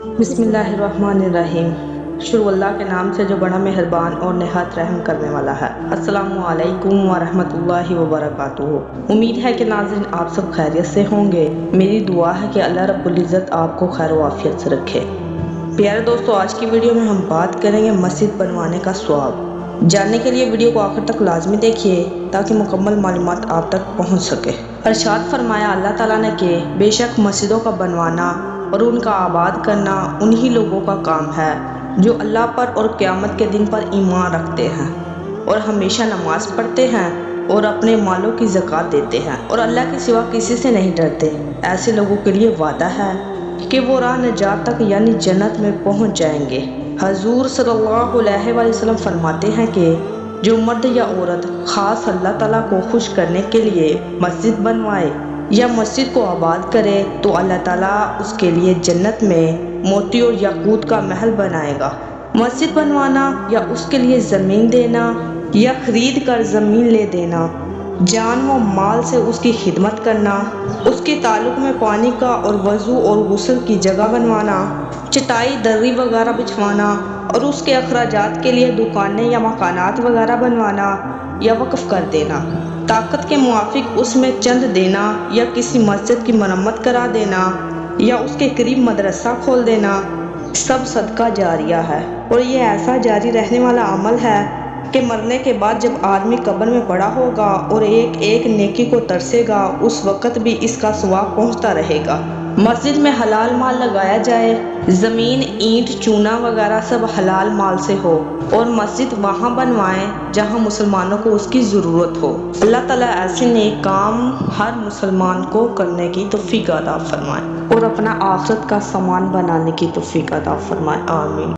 بسم اللہ الرحمن الرحیم۔ شروع اللہ کے نام سے جو بڑا مہربان اور نہایت رحم کرنے والا ہے۔ السلام علیکم ورحمۃ اللہ وبرکاتہ۔ امید ہے کہ ناظرین آپ سب خیریت سے ہوں گے۔ میری دعا ہے کہ اللہ رب العزت آپ کو خیر و عافیت سے رکھے۔ پیارے دوستو، آج کی ویڈیو میں ہم بات کریں گے مسجد بنوانے کا ثواب۔ جاننے کے لیے ویڈیو کو آخر تک لازمی دیکھیے تاکہ مکمل معلومات آپ تک پہنچ سکے۔ ارشاد فرمایا اللہ تعالیٰ نے کہ بے شک مسجدوں کا بنوانا اور ان کا آباد کرنا انہی لوگوں کا کام ہے جو اللہ پر اور قیامت کے دن پر ایمان رکھتے ہیں اور ہمیشہ نماز پڑھتے ہیں اور اپنے مالوں کی زکوٰۃ دیتے ہیں اور اللہ کے سوا کسی سے نہیں ڈرتے۔ ایسے لوگوں کے لیے وعدہ ہے کہ وہ راہ نجات تک یعنی جنت میں پہنچ جائیں گے۔ حضور صلی اللہ علیہ وآلہ وسلم فرماتے ہیں کہ جو مرد یا عورت خاص اللہ تعالیٰ کو خوش کرنے کے لیے مسجد بنوائے یا مسجد کو آباد کرے تو اللہ تعالیٰ اس کے لیے جنت میں موتی اور یاقوت کا محل بنائے گا۔ مسجد بنوانا یا اس کے لیے زمین دینا یا خرید کر زمین لے دینا، جان و مال سے اس کی خدمت کرنا، اس کے تعلق میں پانی کا اور وضو اور غسل کی جگہ بنوانا، چٹائی دری وغیرہ بچھوانا اور اس کے اخراجات کے لیے دکانیں یا مکانات وغیرہ بنوانا یا وقف کر دینا، طاقت کے موافق اس میں چند دینا یا کسی مسجد کی مرمت کرا دینا یا اس کے قریب مدرسہ کھول دینا، سب صدقہ جاریہ ہے اور یہ ایسا جاری رہنے والا عمل ہے کہ مرنے کے بعد جب آدمی قبر میں پڑا ہوگا اور ایک ایک نیکی کو ترسے گا اس وقت بھی اس کا ثواب پہنچتا رہے گا۔ مسجد میں حلال مال لگایا جائے، زمین اینٹ چونا وغیرہ سب حلال مال سے ہو اور مسجد وہاں بنوائیں جہاں مسلمانوں کو اس کی ضرورت ہو۔ اللہ تعالیٰ ایسے نیک کام ہر مسلمان کو کرنے کی توفیق عطا فرمائے اور اپنا آخرت کا سامان بنانے کی توفیق عطا فرمائے، آمین۔